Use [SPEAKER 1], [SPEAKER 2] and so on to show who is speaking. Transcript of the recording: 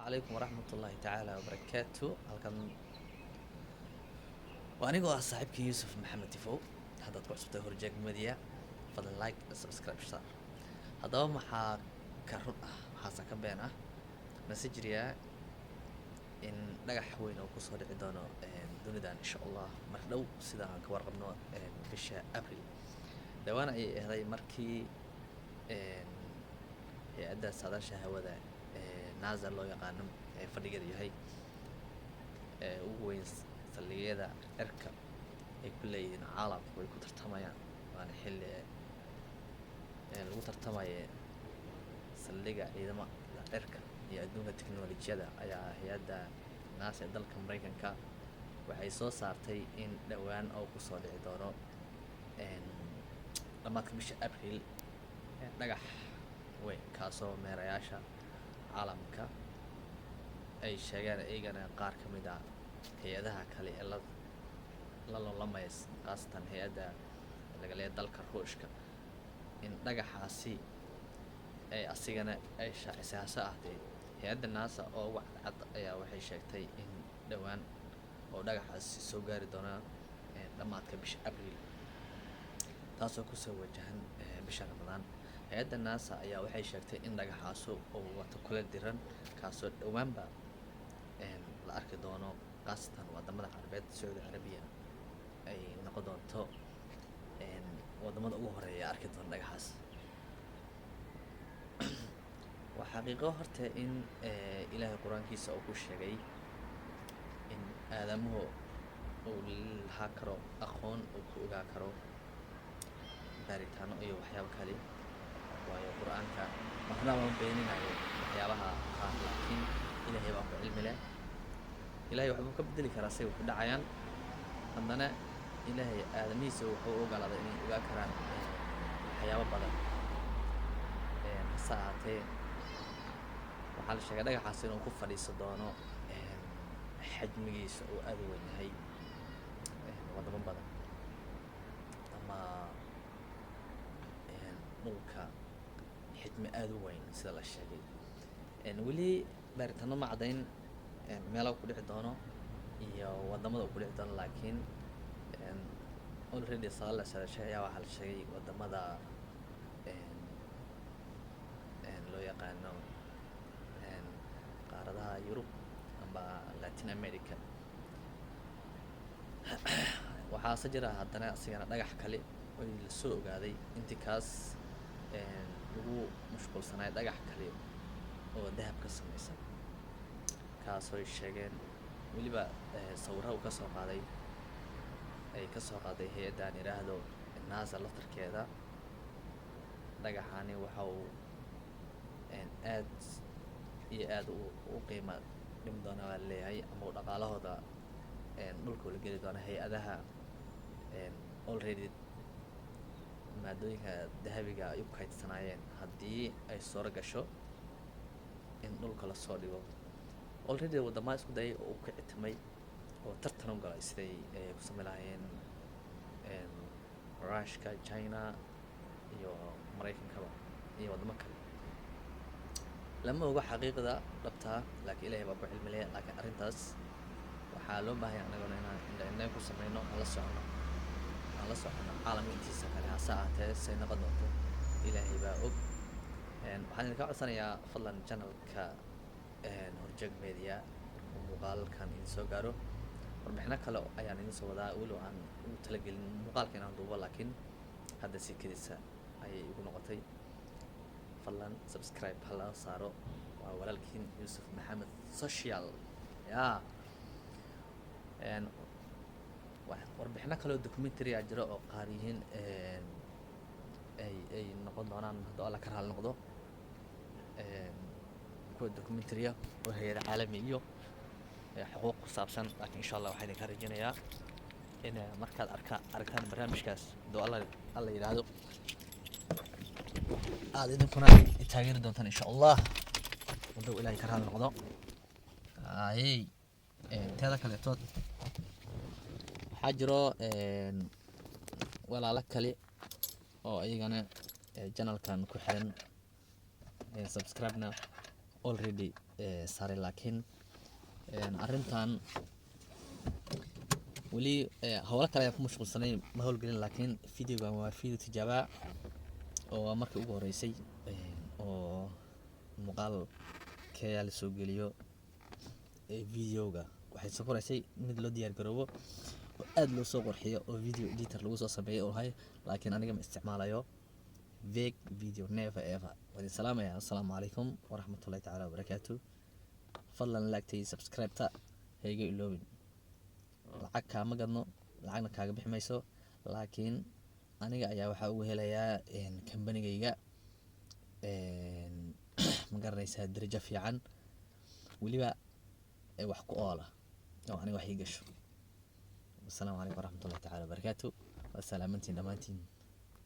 [SPEAKER 1] عليكم ورحمة الله تعالى وبركاته. halkan waa anigoo ah saaxiibkii Yuusuf Maxamed Tifow. haddaad ku cusubtay Horjeeg Media fadlan like and subscribe star. haddaba maxaa ka run ah maxaase ka been ah masajiriya in dhagax weyn oo kusoo dhici doono dunidan insha Allah mar dhow sida aan ka warqabno bisha April dhawaan ay ahayd markii hay'adda saadaasha hawada NASA loo yaqaano fadhigeedu yahay ugu weyn saldhigyada cirka ay ku leeyihiin caalamku ay ku tartamayaan waana xilli lagu tartamayo saldhigga ciidamada cirka iyo adduunka tiknoolajiyada ayaa hay'adda NASA ee dalka Mareykanka waxay soo saartay in dhawaan oo ku soo dhici doono dhamaadka bisha April dhagax weyn kaasoo meerayaasha caalamka ay sheegaan eegana qaar ka mid ah hay'adaha kale ee la loolamaya qaasatan hay'adda laga leeyahay dalka Ruushka in dhagaxaasi ay asigana ay shaacisay hase ahaatee hay'adda NASA oo wax cad ayaa waxay sheegtay in dhawaan oo dhagaxaasi soo gaari doona dhamaadka bisha April taasoo ku soo wajahan bisha Ramadaan. hay'adda NASA ayaa waxay sheegtay in dhagaxaasi uu wato kula diran kaasoo dhawaanba la arki doono qaasatan wadamada Carabeed Saudi Arabia ay noqon doonto wadamada ugu horeeya arki doona dhagaxaas. waa xaqiiqo horta in Ilaahay Quraankiisa uu ku sheegay in aadamuhu uu lahaa karo aqoon uu ku ogaa karo baaritaano iyo waxyaabo kale waayo Quraanka marna ma beeninayo waxyaabaha qaar laakiin Ilaahay baa ku cilmi leh. Ilaahay wuxuu ka bedeli karaa say ku dhacayaan haddana Ilaahay aadamihiisa wuxuu ogolaaday inay ogaa karaan waxyaabo badan hase ahaatee waxaa la sheegay dhagaxaas inuu ku fadhiiso doono xajmigiisa oo aad u weyn yahay wadamo badan ama dhulka xajmi aad u weyn sida la sheegay weli baaritaano ma caddayn meelaha ku dhici doono iyo wadamada ku dhici doono laakiin already sala saadashay ayaa waxaa la sheegay wadamada loo yaqaano qaaradaha Yurub ama Latin America waxaase jira haddana asigana dhagax kale oo la soo ogaaday intii kaas lagu mashquulsanay dhagax kale oo dahab ka samaysan kaasoo sheegeen weliba sawirro uu ka soo qaaday hay'addan yiraahdo NASA laftarkeeda dhagaxani waxa uu aad iyo aad u qiimo dhimi doona waa leeyahay ama dhaqaalahooda dhulka la geli doona hay'adaha already maadooyinka dahabiga ay u kaydsanayeen haddii ay soo gasho in dhulka la soo dhigo already wadamada isku dayay oo ka citimay oo tartan u galay siday ku sameeyeen Ruushka, China iyo Mareykanka iyo wadamo kale lama oga xaqiiqada dhabta laakiin Ilaahay baa ku cilmi leh. laakiin arrintaas waxaa loo baahan yahay inaan ku sameyno la socono caalamka intiisa kale hase ahaatee say noqon doonto Ilaahay baa og. waxaan idinka codsanayaa fadlan channelka Horjeeg Media muuqaalkan idin soo gaaro warbixino kale ayaan idin soo wadaa weli aan ugu talagelin muuqaalka inaan duubo laakiin hadda si kedisa ayay igu noqotay. fadlan subscribe hala saaro waa walaalkiin Yuusuf Maxamed social warbixino kale oo documentary ah jiro oo qaar yihiin ay noqon doonaan haddii alla ka raali noqdo kuwa documentary oo hay'ad caalami iyo xuquuq ku saabsan laakiin insha Allah waxaan idinka rajaynayaa in markaad aragtaan barnaamijkaas haddii alla yiraahdo aad idinkuna taageeri doontaan insha Allah haddii Ilaahay ka raali noqdo. teeda kaleetood waxaa jiro walaalo kale oo ayagana channelkan ku xiran subscribe-na already saaray, laakiin arrintan weli howlo kale ayaan ku mashquulsanay, ma howlgelin. Laakiin videogan waa video tijaaba oo markii ugu horeysay oo muuqaal keeyaa la soo geliyo videoga. Waxay soo koraysay mid loo diyaar garoobo oo aad loo soo qurxiyo oo video editor lagu soo sameeyo oo hay, laakiin aniga ma isticmaalayo fake video, never ever. Waan salaamaya. Assalaamu calaykum waraxmatullaahi tacaala wabarakaatuh. fadlan laagtay subscribe-ta hayga iloobin. lacag kaama gadno, lacagna kaaga bixi mayso, laakiin aniga ayaa waxaa ugu helayaa kambanigayga ma garanaysaa darajo fiican, weliba wax ku oola oo aniga wax ii gasho. Assalaamu calaykum waraxmatullaahi tacaala wabarakaatuh. waa salaamantiin dhammaantiin.